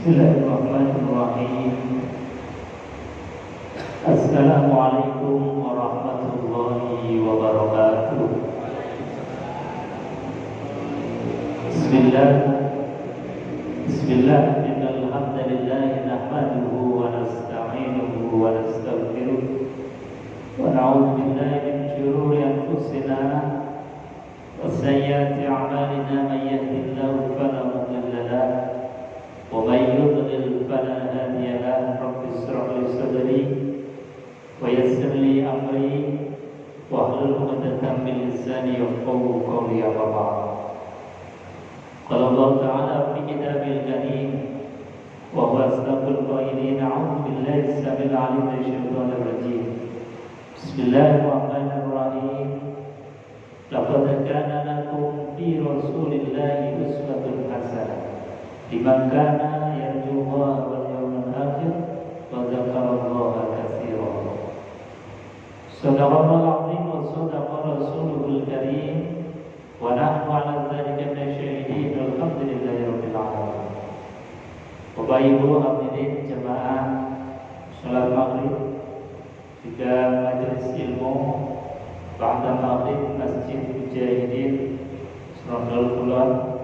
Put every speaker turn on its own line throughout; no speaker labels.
Bismillahirrahmanirrahim. Assalamualaikum warahmatullahi wabarakatuh. Bismillah, innal hamdalillah nahmaduhu wa nasta'inuhu wa nastaghfiruh wa na'udzu billahi min shururi anfusina wa sayyiati a'malina, may yahdihillahu fala mudilla lahu wa may yudlil fala hadiya lahu. Rabbi ishrah li sadri wa yassir li amri wahlul 'uqdatam min lisani yafqahu qawli. Amma ba'd. Qala Allah Ta'ala fi kitabil karim wa huwa asdaqul qailin. A'udzu billahi as-sami'il 'alim minasy syaithanir rajim. Bismillahirrahmanirrahim. Laqad kana lakum fi Rasulillahi uswatun hasanah liman kana yarjullaha wal yawmal akhir wa dzakarallaha katsiran. Sadaqallahul 'azim wa sadaqa rasuluhul karim wa nahnu 'ala dzalika minasyahidin. Alhamdulillahi rabbil alamin. Bapak Ibu hadirin jemaah salat maghrib juga majelis ilmu ba'da maghrib Masjid Mujahidin Serondol Kulon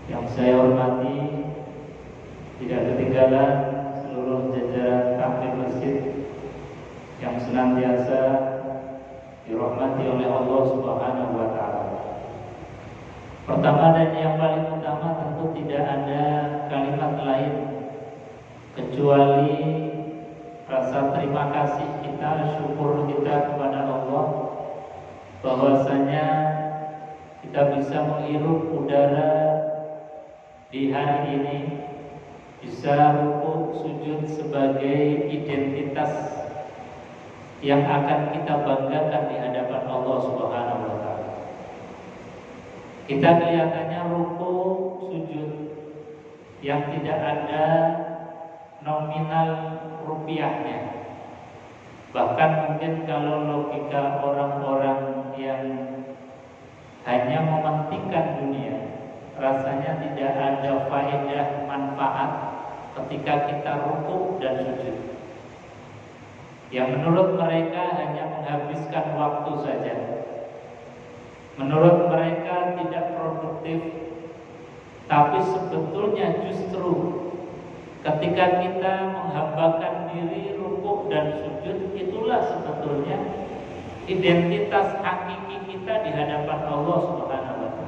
yang saya hormati, tidak ketinggalan seluruh jajaran takmir masjid yang senantiasa dirahmati oleh Allah Subhanahu wa Ta'ala. Pertama dan yang paling utama, tentu tidak ada kalimat lain kecuali rasa terima kasih kita, syukur kita kepada Allah bahwasanya kita bisa menghirup udara di hari ini, bisa rukuk sujud sebagai identitas yang akan kita banggakan di hadapan Allah Subhanahu wa Ta'ala. Kita kelihatannya rukuk sujud yang tidak ada nominal rupiahnya. Bahkan mungkin kalau logika orang-orang yang hanya mementingkan dunia, rasanya tidak ada faedah manfaat ketika kita rukuk dan sujud. Yang menurut mereka hanya menghabiskan waktu saja. Menurut mereka tidak produktif. Tapi sebetulnya justru ketika kita menghambakan diri rukuk dan sujud, itulah sebetulnya identitas hakiki kita di hadapan Allah Subhanahu wa Ta'ala.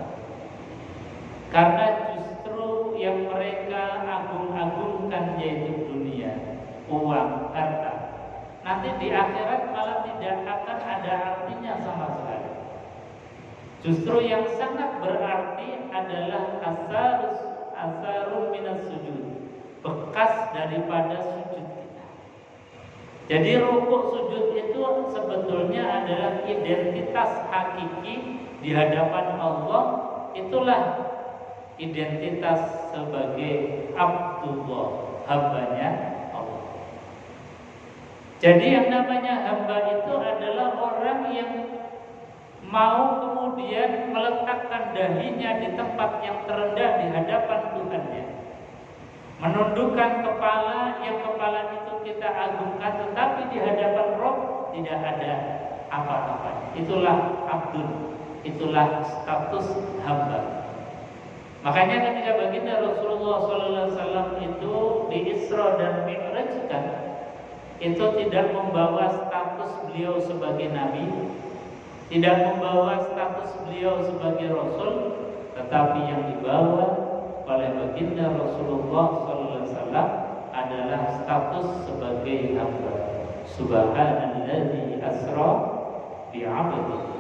Karena justru yang mereka agung-agungkan yaitu dunia, uang, harta, nanti di akhirat malah tidak akan ada artinya sama sekali. Justru yang sangat berarti adalah asarun minas sujud, bekas daripada sujud kita. Jadi rukuk sujud itu sebetulnya adalah identitas hakiki di hadapan Allah. Itulah identitas sebagai Abdullah, hambanya Allah. Jadi yang namanya hamba itu adalah orang yang mau kemudian meletakkan dahinya di tempat yang terendah di hadapan Tuhannya, menundukkan kepala, yang kepala itu kita agungkan, tetapi di hadapan Rabb tidak ada apa-apa. Itulah abdul, itulah status hamba. Makanya ketika baginda Rasulullah SAW itu di Isra dan Mi'rajkan, itu tidak membawa status beliau sebagai nabi, tidak membawa status beliau sebagai rasul, tetapi yang dibawa oleh baginda Rasulullah SAW adalah status sebagai hamba. Subhanalladzi asra bi'abdihi.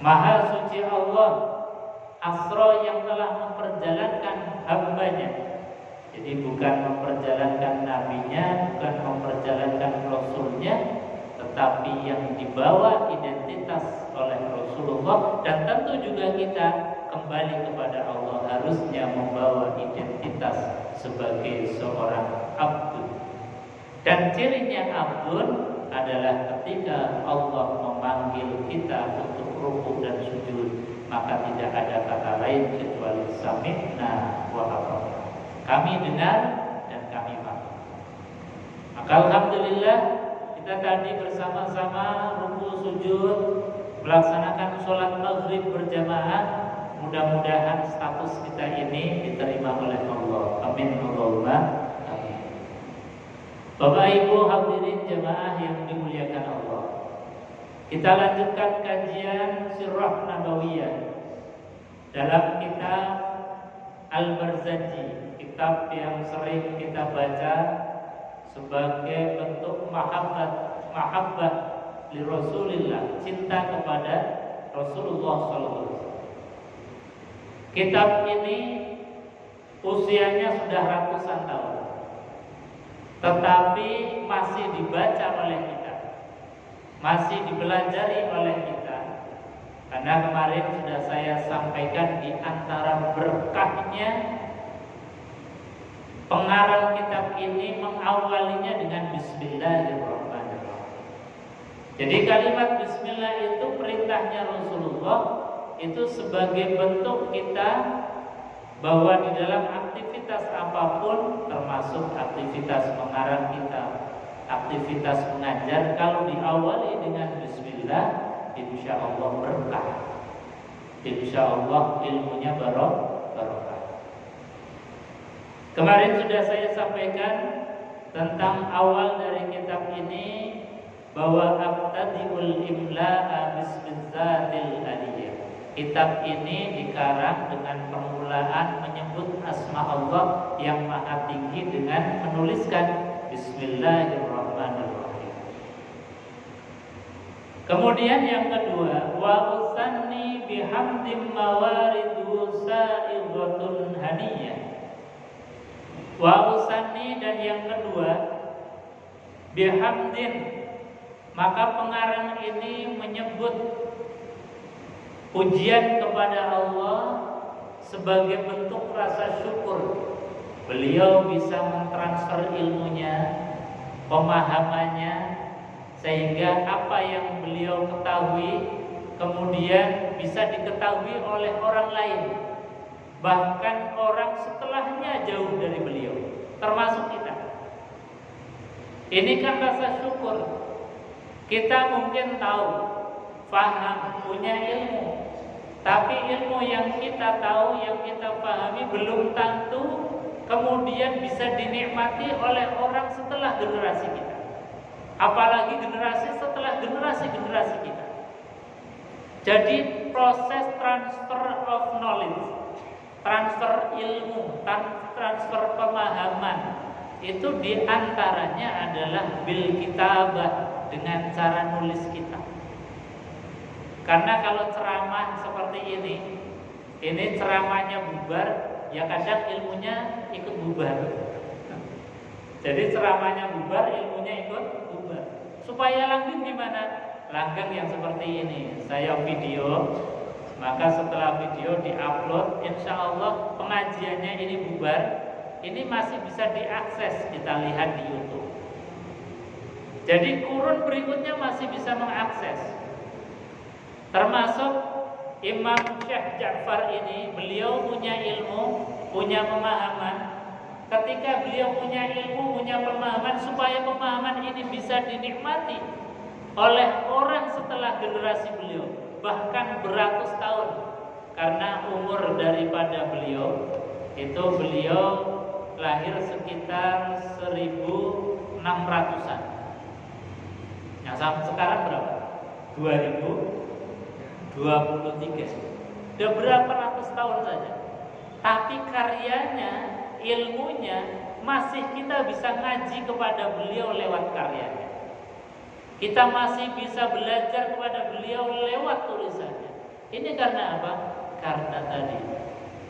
Maha suci Allah, asra yang telah memperjalankan hambanya. Jadi bukan memperjalankan nabinya, bukan memperjalankan rasulnya, tetapi yang dibawa identitas oleh Rasulullah. Dan tentu juga kita kembali kepada Allah harusnya membawa identitas sebagai seorang abdul. Dan cirinya abdul adalah ketika Allah memanggil kita untuk rukuk dan sujud, maka tidak ada kata lain kecuali sami'na wa ata'na. kami dengar dan kami paham. Maka alhamdulillah kita tadi bersama-sama ruku sujud melaksanakan sholat maghrib berjamaah. Mudah-mudahan status kita ini diterima oleh Allah. Amin Allahumma amin. Bapak Ibu hadirin jamaah yang dimuliakan Allah, kita lanjutkan kajian Sirah Nabawiyah dalam kitab Al-Barzanji, kitab yang sering kita baca sebagai bentuk mahabbah li Rasulillah, cinta kepada Rasulullah SAW. Kitab ini usianya sudah ratusan tahun, tetapi masih dibaca oleh kita, masih dipelajari oleh kita. Karena kemarin sudah saya sampaikan di antara berkahnya pengarang kitab ini mengawalinya dengan Bismillahirrahmanirrahim. Jadi kalimat Bismillah itu perintahnya Rasulullah, itu sebagai bentuk kita bahwa di dalam aktivitas apapun, termasuk aktivitas mengarang kitab, aktivitas mengajar, kalau diawali dengan Bismillah, insya Allah berkah, insya Allah ilmunya barokah. Kemarin sudah saya sampaikan tentang awal dari kitab ini, bahwa abtadiul imla'a bismillahil aliyah. Kitab ini dikarang dengan permulaan menyebut asma Allah yang maha tinggi dengan menuliskan Bismillahirrahmanirrahim. Kemudian yang kedua, wa usanni bihamdim mawaridu sa'ighatun haniyah. Wa usanni, dan yang kedua bihamdin, maka pengarang ini menyebut pujian kepada Allah sebagai bentuk rasa syukur. Beliau bisa mentransfer ilmunya, pemahamannya, sehingga apa yang beliau ketahui kemudian bisa diketahui oleh orang lain, bahkan orang setelahnya jauh dari beliau, termasuk kita. Ini kan rasa syukur. Kita mungkin tahu, paham, punya ilmu, tapi ilmu yang kita tahu, yang kita pahami belum tentu kemudian bisa dinikmati oleh orang setelah generasi kita, apalagi generasi setelah generasi kita. Jadi proses transfer of knowledge, transfer ilmu, transfer pemahaman, itu diantaranya adalah bil kitabah, dengan cara nulis kita. Karena kalau ceramah seperti ini ceramahnya bubar, ya kadang ilmunya ikut bubar. Jadi ceramahnya bubar, ilmunya ikut bubar. Supaya langgeng gimana? Langgeng yang seperti ini. Saya video, maka setelah video diupload, insya Allah pengajiannya ini bubar, ini masih bisa diakses, kita lihat di YouTube. Jadi kurun berikutnya masih bisa mengakses. Termasuk Imam Syekh Ja'far ini, beliau punya ilmu, punya pemahaman. Ketika beliau punya ilmu, punya pemahaman, supaya pemahaman ini bisa dinikmati oleh orang setelah generasi beliau, bahkan beratus tahun. Karena umur daripada beliau itu, beliau lahir sekitar 1600-an. Yang sekarang berapa? 2023. Sudah berapa ratus tahun saja. Tapi karyanya, ilmunya masih kita bisa ngaji kepada beliau lewat karyanya. Kita masih bisa belajar kepada beliau lewat tulisannya. Ini karena apa? Karena tadi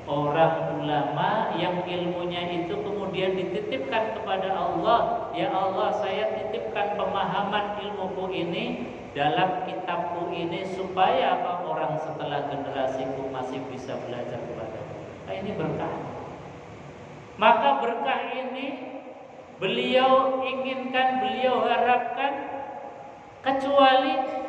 orang ulama yang ilmunya itu kemudian dititipkan kepada Allah. Ya Allah, saya titipkan pemahaman ilmuku ini dalam kitabku ini, supaya apa? Orang setelah generasiku masih bisa belajar kepadaku. Nah, ini berkah. Maka berkah ini beliau inginkan, beliau harapkan kecuali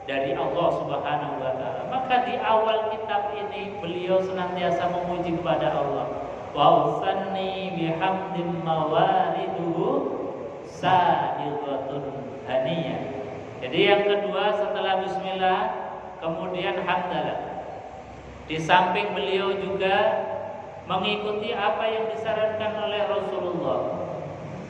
dari Allah Subhanahu wa taala. Maka di awal kitab ini beliau senantiasa memuji kepada Allah. wa usanni bihamdin mawariduhu sa'ighatun haniyah. Jadi yang kedua setelah bismillah kemudian hamdalah. Di samping beliau juga mengikuti apa yang disarankan oleh Rasulullah.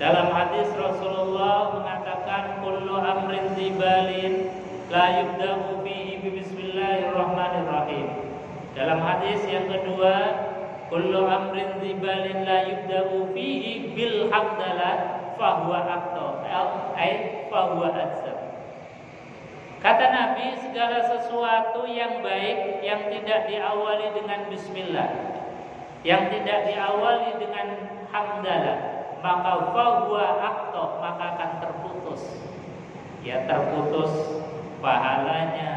Dalam hadis Rasulullah mengatakan kullu amrin dzibalin la yubda'u fihi bismillahirrahmanirrahim. Dalam hadis yang kedua, kullu amrin dzibalin la yubda'u fihi bil hamdalah fahuwa aqta ay fahuwa adzab. Kata Nabi, segala sesuatu yang baik yang tidak diawali dengan bismillah, yang tidak diawali dengan hamdalah, maka fahuwa aqta, maka akan terputus. Ya, terputus pahalanya,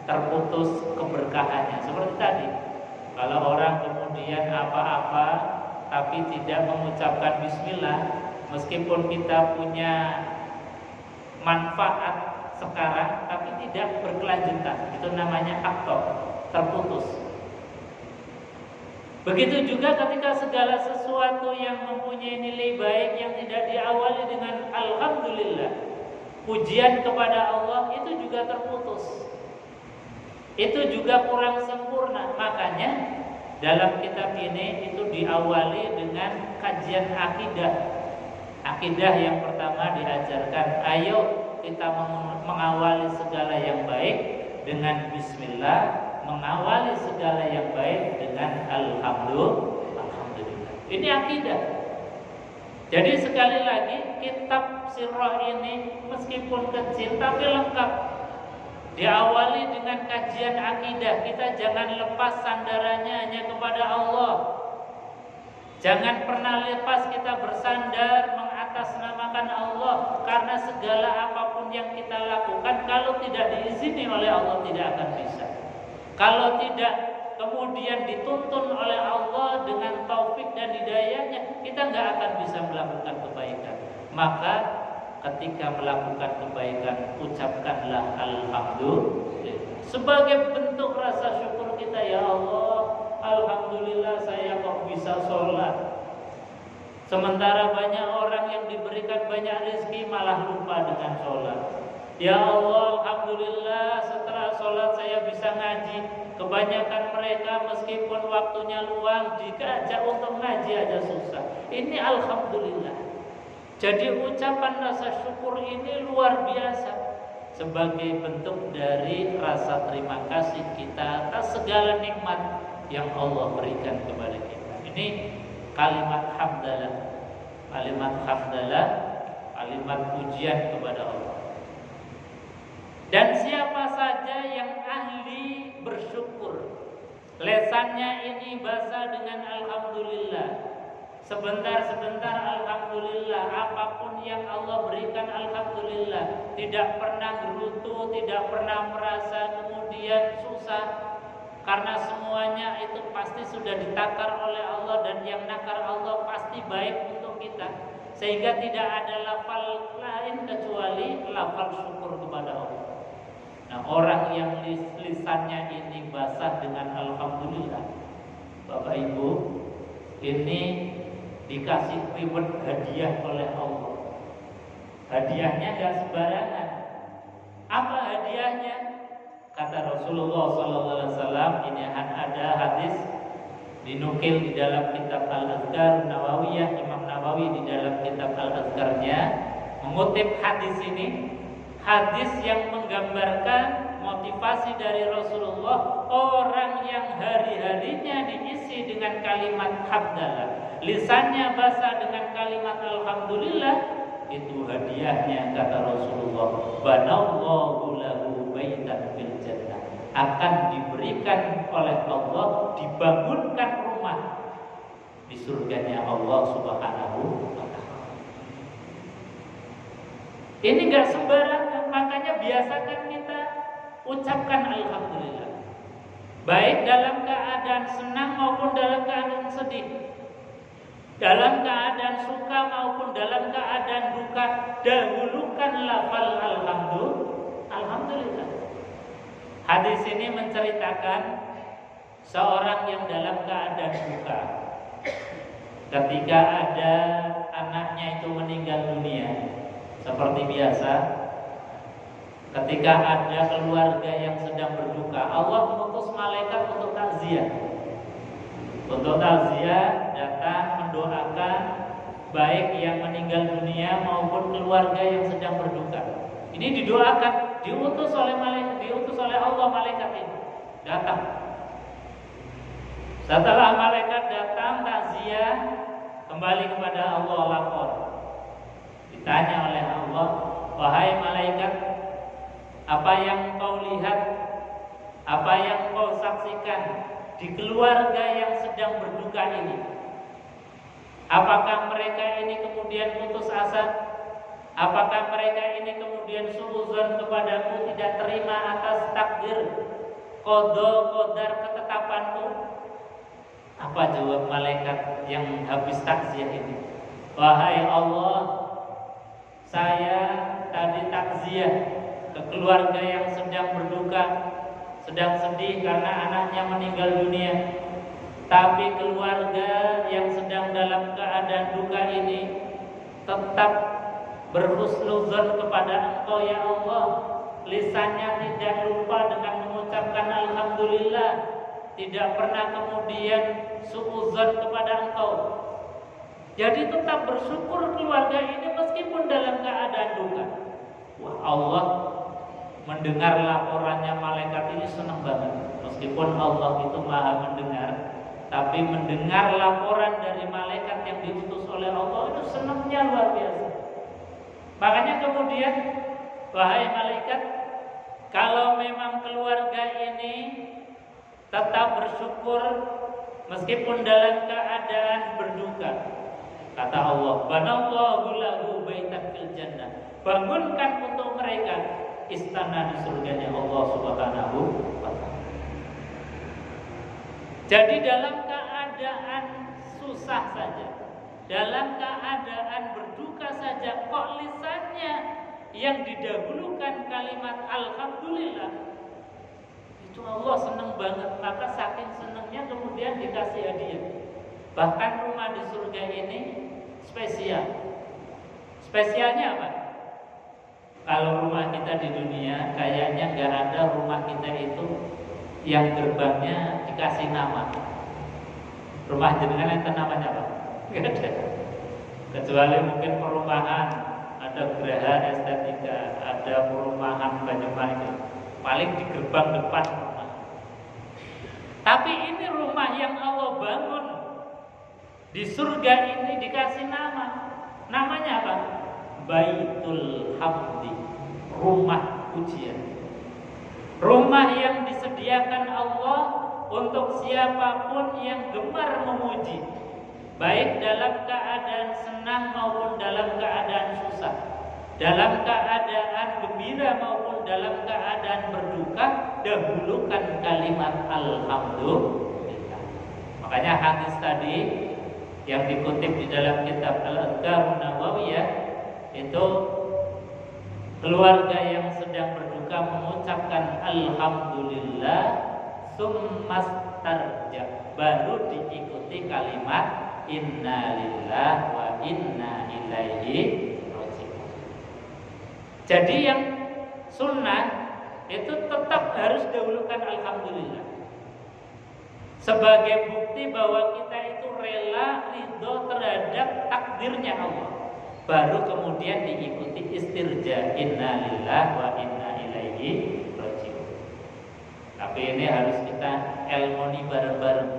terputus keberkahannya. Seperti tadi, kalau orang kemudian apa-apa tapi tidak mengucapkan bismillah, meskipun kita punya manfaat sekarang tapi tidak berkelanjutan, itu namanya aqta, terputus. Begitu juga ketika segala sesuatu yang mempunyai nilai baik yang tidak diawali dengan alhamdulillah, pujian kepada Allah, itu juga terputus. Itu juga kurang sempurna. Makanya dalam kitab ini itu diawali dengan kajian akidah. Akidah yang pertama diajarkan, ayo kita mengawali segala yang baik dengan bismillah, mengawali segala yang baik dengan alhamdulillah. Ini akidah. Jadi sekali lagi, kitab sirah ini meskipun kecil tapi lengkap. Diawali dengan kajian akidah. Kita jangan lepas sandarannya hanya kepada Allah. Jangan pernah lepas kita bersandar mengatasnamakan Allah, karena segala apapun yang kita lakukan kalau tidak diizini oleh Allah tidak akan bisa. Kalau tidak kemudian dituntun oleh Allah dengan taufik dan hidayahnya, kita nggak akan bisa melakukan kebaikan. Maka ketika melakukan kebaikan, ucapkanlah alhamdulillah sebagai bentuk rasa syukur kita. Ya Allah, alhamdulillah saya kok bisa sholat. Sementara banyak orang yang diberikan banyak rezeki malah lupa dengan sholat. Ya Allah, alhamdulillah setelah sholat saya bisa ngaji. Kebanyakan mereka meskipun waktunya luang, jika ajak untuk ngaji aja susah. Ini alhamdulillah. Jadi ucapan rasa syukur ini luar biasa, sebagai bentuk dari rasa terima kasih kita atas segala nikmat yang Allah berikan kepada kita. Ini kalimat hamdalah, kalimat pujian kepada Allah. Dan siapa saja yang ahli bersyukur, lesannya ini basah dengan alhamdulillah, sebentar-sebentar alhamdulillah, apapun yang Allah berikan alhamdulillah, tidak pernah gerutu, tidak pernah merasa kemudian susah, karena semuanya itu pasti sudah ditakar oleh Allah, dan yang nakar Allah pasti baik untuk kita, sehingga tidak ada lafal lain kecuali lafal syukur kepada Allah. Nah, orang yang lisannya ini basah dengan alhamdulillah, Bapak Ibu, ini dikasih reward hadiah oleh Allah. Hadiahnya gak sembarangan. Apa hadiahnya? Kata Rasulullah SAW, ini ada hadis dinukil di dalam kitab Al-Azkar Nawawiyah. Imam Nawawi di dalam kitab Al-Azkarnya mengutip hadis ini, hadis yang menggambarkan motivasi dari Rasulullah. Orang yang hari-harinya diisi dengan kalimat hamdalah, lisannya basah dengan kalimat alhamdulillah, itu hadiahnya, kata Rasulullah, banallahu lahu baitan fil jannah, akan diberikan oleh Allah, dibangunkan rumah di surganya Allah Subhanahu wa ta'ala. Ini gak sembarangan, makanya biasakan kita ucapkan alhamdulillah, baik dalam keadaan senang maupun dalam keadaan sedih, dalam keadaan suka maupun dalam keadaan duka. Dahulukan lafal alhamdulillah. Hadis ini menceritakan seorang yang dalam keadaan duka, ketika ada anaknya itu meninggal dunia, seperti biasa, ketika ada keluarga yang sedang berduka, Allah mengutus malaikat untuk takziah. Untuk takziah datang mendoakan baik yang meninggal dunia maupun keluarga yang sedang berduka. Ini didoakan, diutus oleh Allah malaikat ini datang. Setelah malaikat datang takziah, kembali kepada Allah lapor. Ditanya oleh Allah, wahai malaikat, apa yang kau lihat, apa yang kau saksikan di keluarga yang sedang berduka ini? Apakah mereka ini kemudian putus asa? Apakah mereka ini kemudian suudzon kepadamu, tidak terima atas takdir qada qadar ketetapanmu? Apa jawab malaikat yang habis takziah ini? Wahai Allah, saya tadi takziah ke keluarga yang sedang berduka, sedang sedih karena anaknya meninggal dunia. Tapi keluarga yang sedang dalam keadaan duka ini tetap berhusnuzon kepada Engkau ya Allah. Lisannya tidak lupa dengan mengucapkan alhamdulillah, tidak pernah kemudian suudzon kepada Engkau. Jadi tetap bersyukur keluarga ini meskipun dalam keadaan duka. Wah, Allah mendengar laporannya malaikat ini senang banget. Meskipun Allah itu maha mendengar, tapi mendengar laporan dari malaikat yang diutus oleh Allah itu senangnya luar biasa. Makanya kemudian, wahai malaikat, kalau memang keluarga ini tetap bersyukur meskipun dalam keadaan berduka, kata Allah, banallahu lahu baitan fil jannah, bangunkan untuk mereka istana di surganya Allah Subhanahu wa ta'ala. Jadi dalam keadaan susah saja, dalam keadaan berduka saja, kok lisannya yang didahulukan kalimat alhamdulillah, itu Allah senang banget. Maka saking senangnya kemudian dikasih hadiah. Bahkan rumah di surga ini spesial. Spesialnya apa? Kalau rumah kita di dunia, kayaknya nggak ada rumah kita itu yang gerbangnya dikasih nama. Rumah jenengan itu namanya apa? Nggak ada. Kecuali mungkin perumahan, ada Graha Estetika, ada perumahan Banyumanik, paling di gerbang depan rumah. Tapi ini rumah yang Allah bangun di surga ini dikasih nama. Namanya apa? Baitul Hamdi, rumah pujian. Rumah yang disediakan Allah untuk siapapun yang gemar memuji, baik dalam keadaan senang maupun dalam keadaan susah, dalam keadaan gembira maupun dalam keadaan berduka, dahulukan kalimat alhamdulillah. Makanya hadis tadi yang dikutip di dalam kitab Al-Adhkarun Nawawiyah itu, keluarga yang sedang berduka mengucapkan alhamdulillah summastarja, baru diikuti kalimat inna lillahi wa inna ilaihi raji'un. Jadi yang sunnah itu tetap harus dahulukan alhamdulillah sebagai bukti bahwa kita itu rela ridho terhadap takdirnya Allah. Baru kemudian diikuti istirja inna lillahi wa inna ilaihi raji'un. Tapi ini harus kita ilmoni bareng-bareng.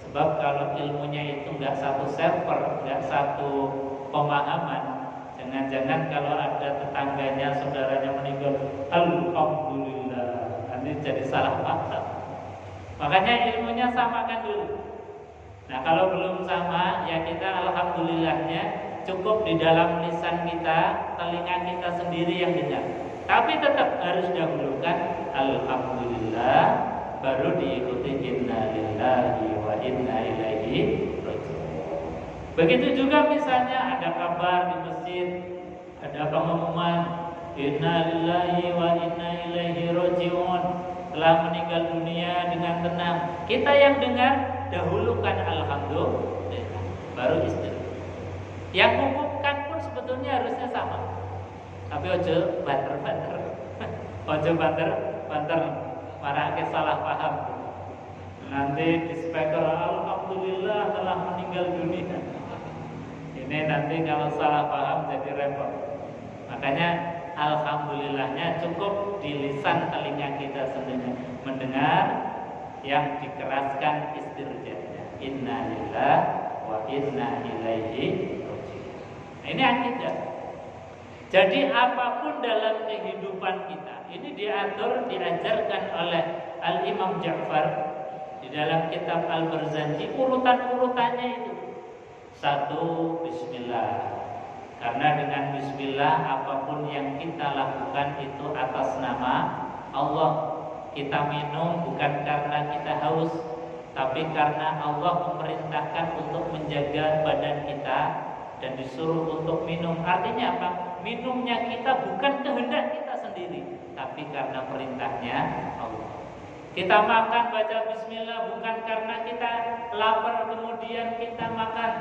Sebab kalau ilmunya itu nggak satu server, nggak satu pemahaman, jangan-jangan kalau ada tetangganya, saudaranya meninggal, alhamdulillah, nanti jadi salah paham. Makanya ilmunya samakan dulu. Nah kalau belum sama, ya kita alhamdulillahnya cukup di dalam lisan kita, telinga kita sendiri yang dengar. Tapi tetap harus dahulukan alhamdulillah, baru diikuti inna lillahi wa inna ilaihi raji'un. Begitu juga misalnya ada kabar di masjid, ada pengumuman inna lillahi wa inna ilaihi raji'un, telah meninggal dunia dengan tenang. Kita yang dengar dahulukan alhamdulillah, baru istighfar. Yang mengumumkan pun sebetulnya harusnya sama. Tapi ojo banter-banter. Ojo banter-banter marake salah paham. Nanti di speaker alhamdulillah telah meninggal dunia. Ini nanti kalau salah paham jadi repot. Makanya alhamdulillahnya cukup di lisan telinga kita sendiri mendengar yang dikeraskan istirjanya. Inna lillahi wa inna ilaihi raji'un. Nah, ini akidah. Jadi apapun dalam kehidupan kita ini diajarkan oleh Al-Imam Ja'far di dalam kitab Al-Barzanji, urutan-urutannya itu. 1. Bismillah. Karena dengan bismillah apapun yang kita lakukan itu atas nama Allah. Kita minum bukan karena kita haus, tapi karena Allah memerintahkan untuk menjaga badan kita dan disuruh untuk minum. Artinya apa? Minumnya kita bukan kehendak kita sendiri, tapi karena perintahnya Allah. Kita makan baca bismillah bukan karena kita lapar kemudian kita makan,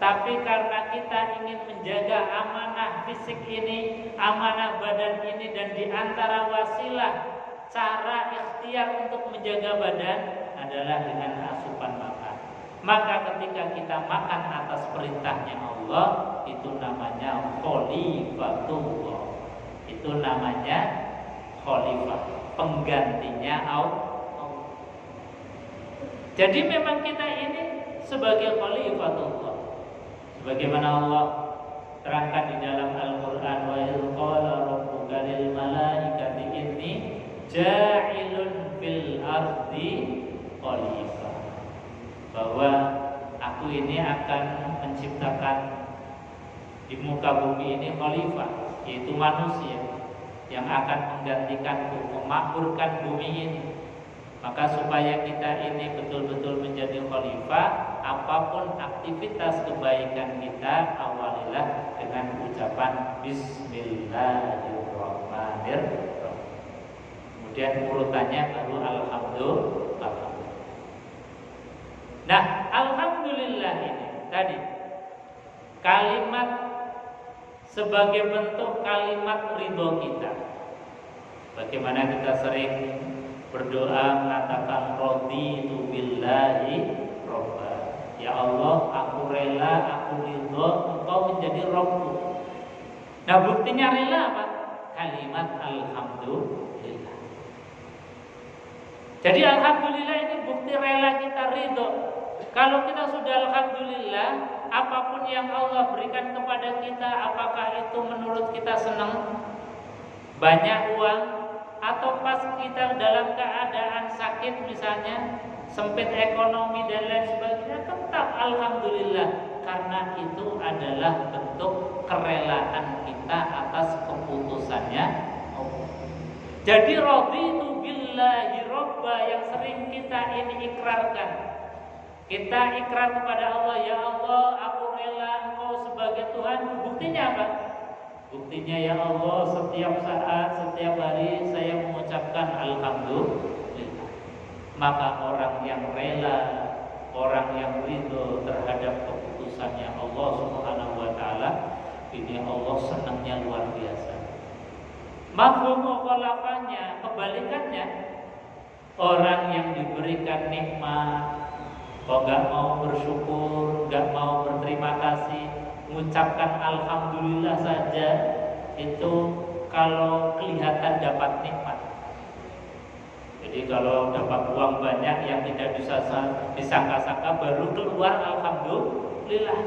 tapi karena kita ingin menjaga amanah fisik ini, amanah badan ini, dan diantara wasilah cara ikhtiar untuk menjaga badan adalah dengan asupan makan. Maka ketika kita makan atas perintahnya Allah, itu namanya khalifatullah. Itu namanya khalifah, penggantinya Allah. Jadi memang kita ini sebagai khalifatullah. Sebagaimana Allah terangkan di dalam Al-Quran, wa idh qala rabbuka lil malaikati inni ja'ilun fil ardi khalifah, bahwa aku ini akan menciptakan di muka bumi ini khalifah, yaitu manusia yang akan menggantikanku, memakmurkan bumi ini. Maka supaya kita ini betul-betul menjadi khalifah, apapun aktivitas kebaikan kita awalilah dengan ucapan Bismillahirrahmanirrahim. Kemudian urutannya baru alhamdulillah. Nah, alhamdulillah ini tadi kalimat sebagai bentuk kalimat ridho kita. Bagaimana kita sering berdoa mengatakan raditu billahi robba. Ya Allah, aku rela, aku ridho Engkau menjadi Rabbku. Nah, buktinya rela apa? Kalimat alhamdulillah. Jadi alhamdulillah ini bukti rela kita ridho. Kalau kita sudah alhamdulillah, apapun yang Allah berikan kepada kita, apakah itu menurut kita senang, banyak uang, atau pas kita dalam keadaan sakit misalnya, sempit ekonomi dan lain sebagainya, tetap alhamdulillah, karena itu adalah bentuk kerelaan kita atas keputusannya Allah. Jadi raditu billahi robba yang sering kita ini ikrarkan. Kita ikrar kepada Allah, ya Allah, aku rela Engkau sebagai Tuhan. Buktinya apa? Buktinya ya Allah, setiap saat, setiap hari saya mengucapkan alhamdulillah. Maka orang yang rela, orang yang ridho terhadap keputusannya Allah Subhanahu wa taala, ini Allah senangnya luar biasa. Mafhum mukhalafahnya, kebalikannya, orang yang diberikan nikmat kok gak mau bersyukur, gak mau berterima kasih, mengucapkan alhamdulillah saja, itu kalau kelihatan dapat nikmat. Jadi kalau dapat uang banyak yang tidak bisa disangka-sangka, baru keluar alhamdulillah.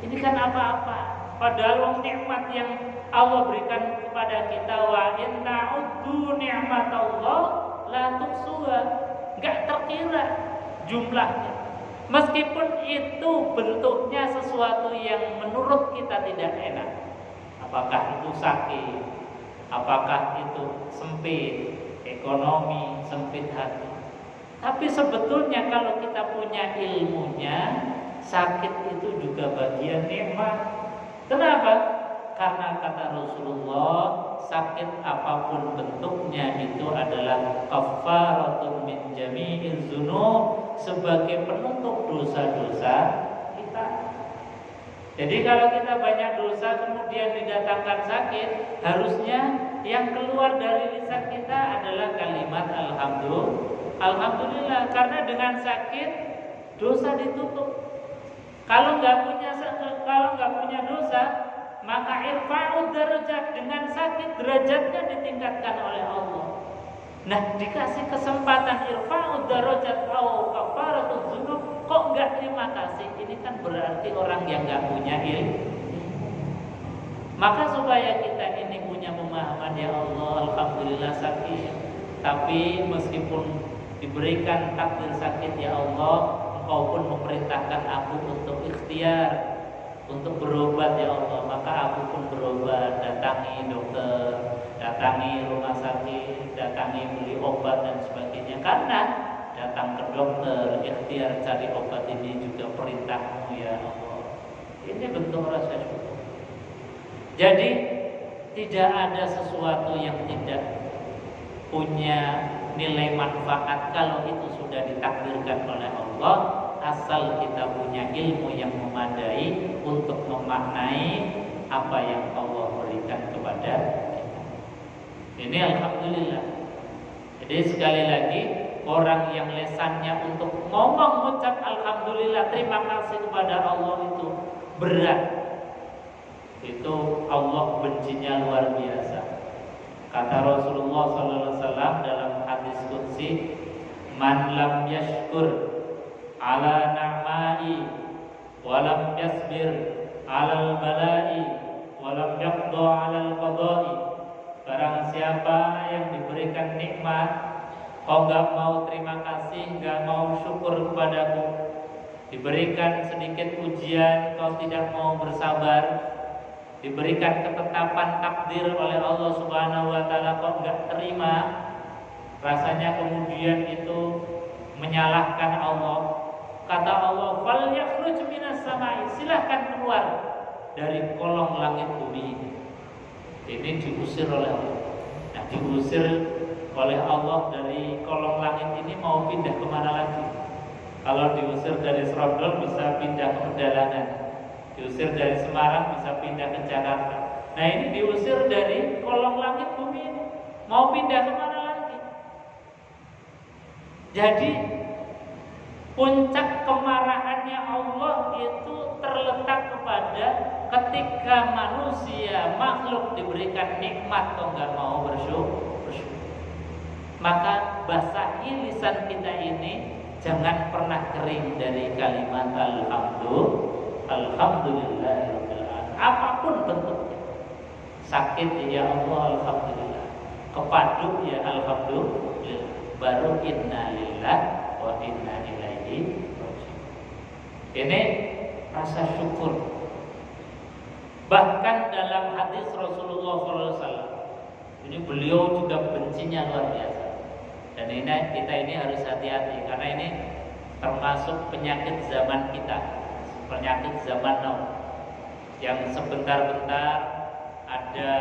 Ini kan apa-apa. Padahal nikmat yang Allah berikan kepada kita, wa in ta'uddu ni'matallah la tuhsuha, enggak terkira jumlahnya. Meskipun itu bentuknya sesuatu yang menurut kita tidak enak. Apakah itu sakit, apakah itu sempit ekonomi, sempit hati. Tapi sebetulnya kalau kita punya ilmunya, sakit itu juga bagian nikmat. Kenapa? karena kata Rasulullah, sakit apapun bentuknya itu adalah kafaratun min jami'iz dzunub, sebagai penutup dosa-dosa kita. Jadi kalau kita banyak dosa kemudian didatangkan sakit, harusnya yang keluar dari lisan kita adalah kalimat alhamdulillah, karena dengan sakit dosa ditutup. Kalau nggak punya dosa, maka irfa'ud darajat, dengan sakit derajatnya ditingkatkan oleh Allah. Nah, dikasih kesempatan irfa'ud darajat au kafaratuz dzunub, kok nggak terima kasih? Ini kan berarti orang yang nggak punya ilmu. Maka supaya kita ini punya pemahaman, ya Allah, alhamdulillah sakit, tapi meskipun diberikan takdir sakit, ya Allah, Engkau pun memerintahkan aku untuk ikhtiar, untuk berobat, ya Allah, maka aku pun berobat, datangi dokter, datangi rumah sakit, datangi beli obat dan sebagainya. Karena datang ke dokter, ikhtiar cari obat ini juga perintahmu, ya Allah. Ini bentuk rasa syukur. Jadi tidak ada sesuatu yang tidak punya nilai manfaat kalau itu sudah ditakdirkan oleh Allah, asal kita punya ilmu yang memadai untuk memaknai apa yang Allah berikan kepada kita. Ini alhamdulillah. Jadi sekali lagi, orang yang lesannya untuk ngomong ucap alhamdulillah, terima kasih kepada Allah itu berat. Itu Allah bencinya luar biasa. Kata Rasulullah SAW dalam hadis qudsi, man lam yashkur ala na'mai wa lam yasbir ala balai wa lam yaqda ala qadai. Barang siapa yang diberikan nikmat, kau enggak mau terima kasih, enggak mau syukur kepadaku, diberikan sedikit ujian, kau tidak mau bersabar, diberikan ketetapan takdir oleh Allah Subhanahu wa taala, kok enggak terima, rasanya kemudian itu menyalahkan Allah. Kata Allah, fal yakhruj minas samai, silahkan keluar dari kolong langit bumi ini. Ini diusir oleh Allah. Nah, diusir oleh Allah dari kolong langit ini, mau pindah kemana lagi? Kalau diusir dari Serondol bisa pindah ke Pedalangan, diusir dari Semarang bisa pindah ke Jakarta. Nah, ini diusir dari kolong langit bumi ini, mau pindah kemana lagi? Jadi puncak kemarahannya Allah itu terletak kepada ketika manusia, makhluk diberikan nikmat kok nggak mau bersyukur. Maka basahi lisan kita ini, jangan pernah kering dari kalimat alhamdulillahirabbil alamin. Apapun bentuknya, sakit ya Allah alhamdulillah, kepaduk ya alhamdulillah, baru innalillah wa inna ilaihi raji'un. Ini rasa syukur. Bahkan dalam hadis Rasulullah SAW, ini beliau juga bencinya luar biasa. Dan kita ini harus hati-hati, karena ini termasuk penyakit zaman kita, penyakit zaman now, yang sebentar-bentar ada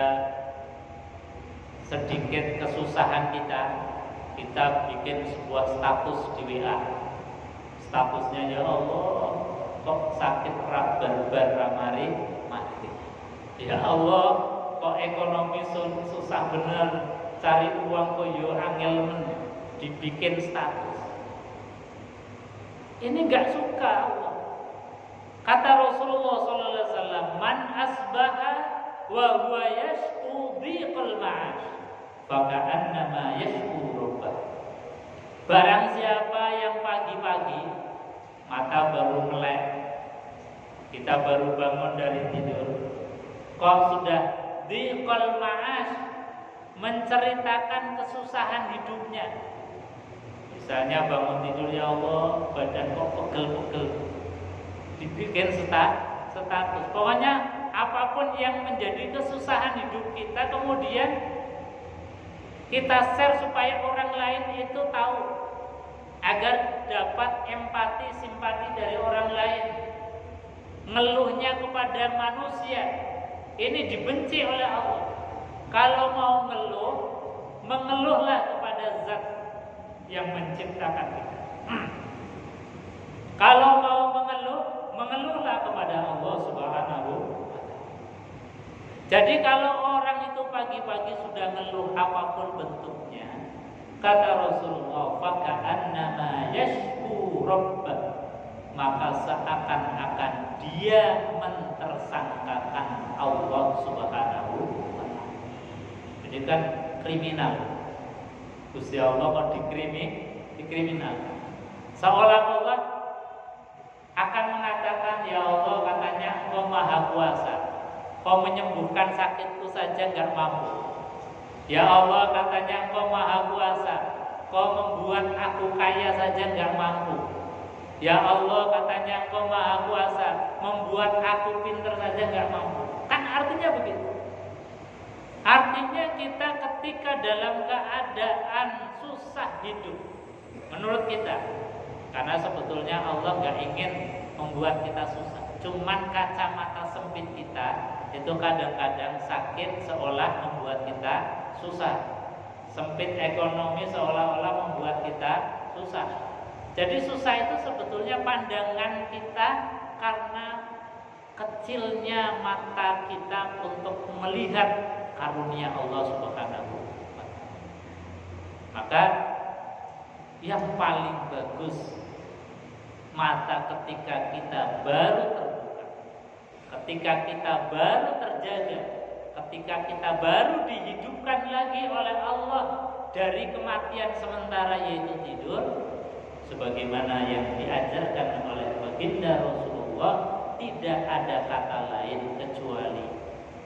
sedikit kesusahan kita bikin sebuah status di WA. Statusnya, ya Allah, kok sakit barbar ramari mati. Ya Allah, kok ekonomi susah bener, cari uang kok yo angel men, dibikin status. Ini enggak suka Allah. Kata Rasulullah SAW, man asbaha wa huwa yashku dhiqal ma'ash, faka'annama yashku rabbah. Barang siapa yang pagi-pagi mata baru melek, kita baru bangun dari tidur, kok sudah dhiqal ma'ash, menceritakan kesusahan hidupnya. Misalnya bangun tidur, ya Allah, badan kok pegel-pegel, dibikin status. Pokoknya apapun yang menjadi kesusahan hidup kita, kemudian kita share supaya orang lain itu tahu, agar dapat empati, simpati dari orang lain. Ngeluhnya kepada manusia, Ini dibenci oleh Allah. Kalau mau ngeluh, mengeluhlah kepada zat yang menciptakan kita. Kalau mau mengeluh, mengeluhlah kepada Allah Subhanahu wa Ta'ala. Jadi kalau orang itu pagi-pagi sudah ngeluh apapun bentuknya, kata Rasulullah, faka'annama yashku rabbah, maka seakan-akan dia mentersangkakan Allah Subhanahu wa Ta'ala. Jadi kan kriminal. Gusti Allah kok dikriminal. Seolah-olah akan mengatakan, ya Allah, katanya Engkau Maha Kuasa, Kau menyembuhkan sakitku saja enggak mampu. Ya Allah, katanya Engkau Maha Kuasa, Kau membuat aku kaya saja enggak mampu. Ya Allah, katanya Engkau Maha Kuasa, membuat aku pintar saja enggak mampu. Kan artinya begitu. Artinya kita ketika dalam keadaan susah hidup, menurut kita, karena sebetulnya Allah enggak ingin membuat kita susah. Cuman kacamata sempit kita itu kadang-kadang sakit seolah membuat kita susah. Sempit ekonomi seolah-olah membuat kita susah. Jadi susah itu sebetulnya pandangan kita karena kecilnya mata kita untuk melihat karunia Allah Subhanahu wa Ta'ala. Maka yang paling bagus mata ketika kita baru terbuka, ketika kita baru terjaga, ketika kita baru dihidupkan lagi oleh Allah dari kematian sementara yaitu tidur, sebagaimana yang diajarkan oleh baginda Rasulullah, tidak ada kata lain kecuali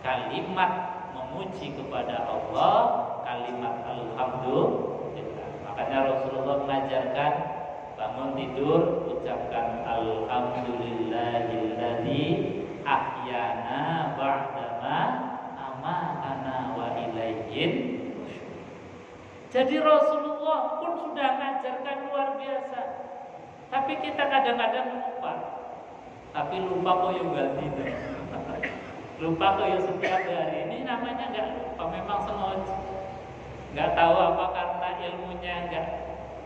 kalimat memuji kepada Allah, kalimat alhamdulillah. Makanya Rasulullah mengajarkan bangun tidur ucapkan alhamdulillahilladzi ahyana ba'dama amatana wa ilaihin. Jadi Rasulullah pun sudah mengajarkan luar biasa. Tapi kita kadang-kadang lupa. Tapi lupa koyo ganti. Lupa koyo setiap hari. Ini namanya enggak lupa, memang sengaja. Enggak tahu apa karena ilmunya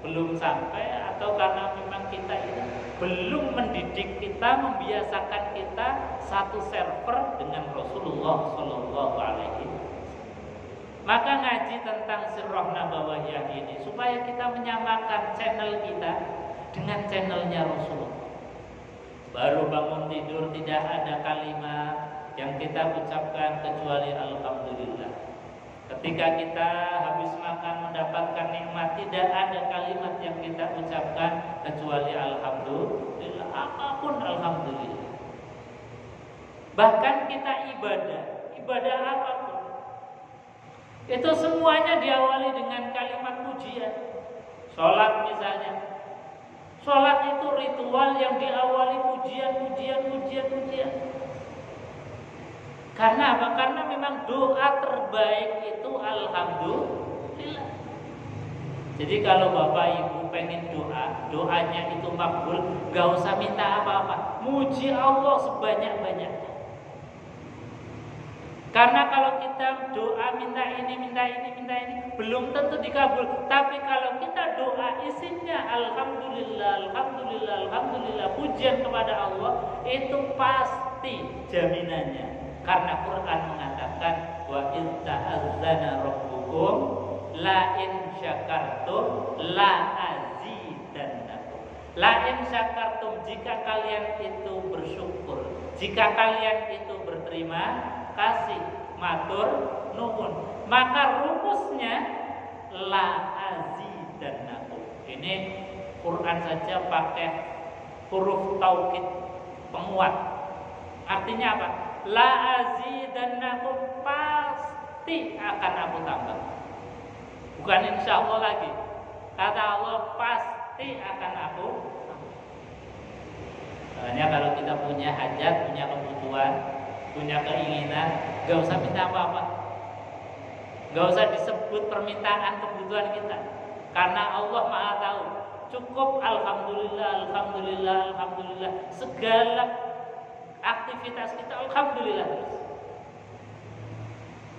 belum sampai atau karena memang kita ini belum mendidik kita, membiasakan kita satu server dengan Rasulullah Shallallahu Alaihi Wasallam. Maka ngaji tentang Sirah Nabawiyah ini supaya kita menyamakan channel kita dengan channelnya Rasulullah. Baru bangun tidur tidak ada kalimat yang kita ucapkan kecuali alhamdulillah. Ketika kita habis makan mendapatkan nikmat, tidak ada kalimat yang kita ucapkan kecuali alhamdulillah. Apapun alhamdulillah. Bahkan kita ibadah apapun, itu semuanya diawali dengan kalimat pujian. Sholat misalnya, sholat itu ritual yang diawali pujian. Karena apa? Karena memang doa terbaik itu alhamdulillah. Jadi kalau bapak ibu pengen doanya itu makbul, gak usah minta apa-apa, muji Allah sebanyak-banyaknya. Karena kalau kita doa minta ini, belum tentu dikabul. Tapi kalau kita doa isinya alhamdulillah, pujian kepada Allah, itu pasti jaminannya. Karena Quran mengatakan wa in ta'azzana rabbukum la in syakartum la azidannakum. La in syakartum, jika kalian itu bersyukur, jika kalian itu berterima kasih, matur nuwun, maka rumusnya la azidannakum. Ini Quran saja pakai huruf taukid penguat. Artinya apa? La azidannakum, pasti akan aku tambah. Bukan insya Allah lagi. Kata Allah pasti akan aku tambah. Makanya kalau kita punya hajat, punya kebutuhan, punya keinginan, gak usah minta apa-apa. Gak usah disebut permintaan kebutuhan kita. Karena Allah Maha tahu. Cukup alhamdulillah. Segala aktivitas kita alhamdulillah terus.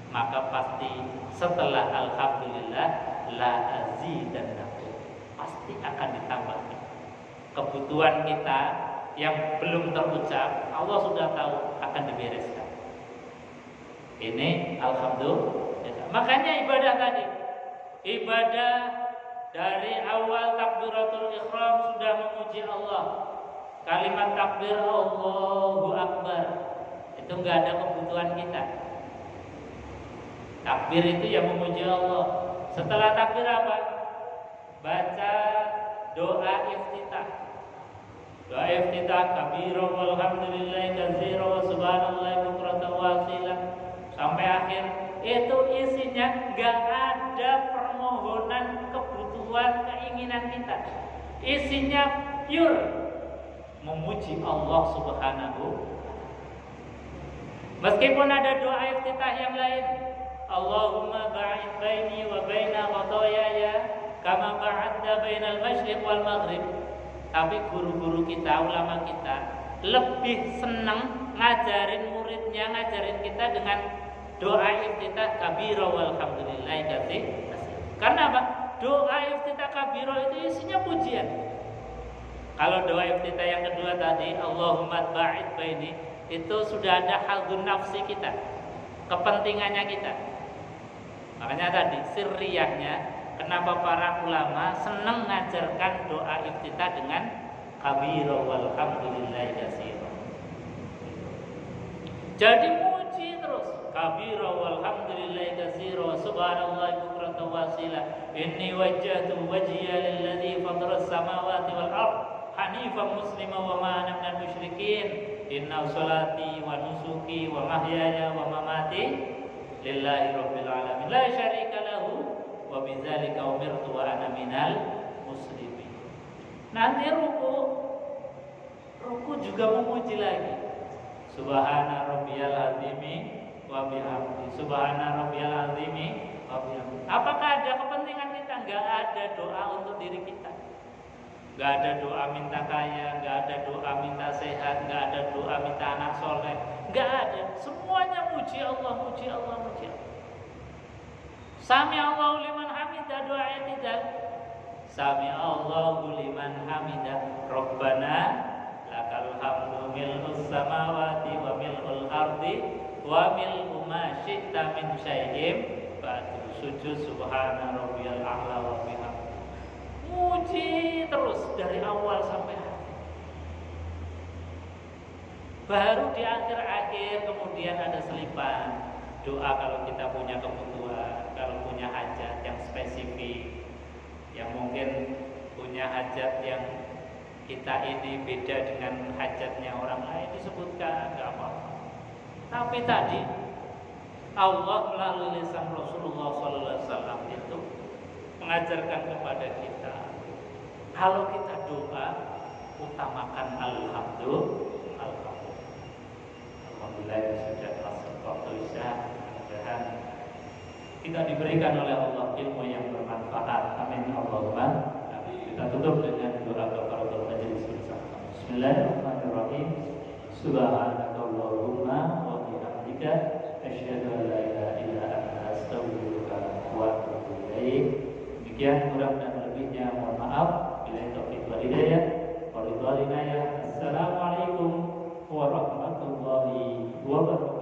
maka pasti setelah alhamdulillah la azidannakum, pasti akan ditambahkan. Kebutuhan kita yang belum terucap, Allah sudah tahu akan dibereskan. Ini alhamdulillah. Makanya ibadah tadi, ibadah dari awal takbiratul ihram sudah memuji Allah. Kalimat takbir Allahu Akbar itu enggak ada kebutuhan kita. Takbir itu yang memuji Allah. Setelah takbir apa? Baca doa iftitah. Doa iftitah kabira walhamdulillahi katsira wa subhanallahi bukratan wa asila sampai akhir. Itu isinya enggak ada permohonan, kebutuhan, keinginan kita. Isinya pure memuji Allah Subhanahu. Meskipun ada doa iftitah yang lain, Allahumma ba'id baini wa baina khataayaya kama ba'adta bainal masyriq wal maghrib. Tapi guru-guru kita, ulama kita lebih senang ngajarin muridnya, ngajarin kita dengan doa iftitah kabira walhamdulillahi katsir. Karena apa? Doa iftitah kabira itu isinya pujian. Kalau doa iftitah yang kedua tadi, Allahumma ba'id baini, itu sudah ada hadzun nafsi kita, kepentingannya kita. Makanya tadi sirriyahnya, kenapa para ulama senang mengajarkan doa iftitah dengan kabira walhamdulillahi katsira. Jadi muji terus kabira walhamdulillahi katsira subhanallahi bukratan wa asila inni wajjahtu wajhiya lilladzi fataras samawati wal ardh hanifan muslima wa ma ana minal musyrikin inna sholati wa nusuki wa mahyaya wa mamati lillahi rabbil alamin la syarika lahu wa bidzalika umirtu wa ana minal muslimin. Nanti ruku juga memuji lagi. Subhana rabbiyal azimi wa bihamdi. Subhana rabbiyal azimi wa bihamdi. Apakah ada kepentingan kita? Enggak ada doa untuk diri kita. Enggak ada doa minta kaya, enggak ada doa minta sehat, enggak ada doa minta anak soleh, enggak ada. Semuanya muji Allah, muji Allah, muji Allah. Sami Allahu liman hamidah, doa i'tidal. Sami Allahu liman hamidah. Rabbana lakal hamdu mil'us samawati wa mil'ul ardi wa mil'u ma syi'ta min syai'in ba'du sujud subhana rabbiyal a'la wa bihamdi. Muji terus dari awal sampai akhir. Baru di akhir-akhir kemudian ada selipan doa kalau kita punya kebutuhan, kalau punya hajat yang spesifik, yang mungkin punya hajat yang kita ini beda dengan hajatnya orang lain, disebutkan enggak apa-apa. Tapi tadi Allah melalui lisan Rasulullah SAW itu mengajarkan kepada kita, kalau kita doa utamakan alhamdulillah. Alhamdulillah sudah masuk waktu isya. Mudah-mudahan kita diberikan oleh Allah ilmu yang bermanfaat. Amin Allahumma. Kita tutup dengan doa kafaratul majelis bersama. Bismillahirrahmanirrahim. Subhanakallahumma wa bihamdika asyhadu an la ilaha illa anta astaghfiruka wa atubu ilaik. Demikian kurang dan lebihnya mohon maaf. Billahi taufiq wal hidayah. Assalamualaikum warahmatullahi wabarakatuh.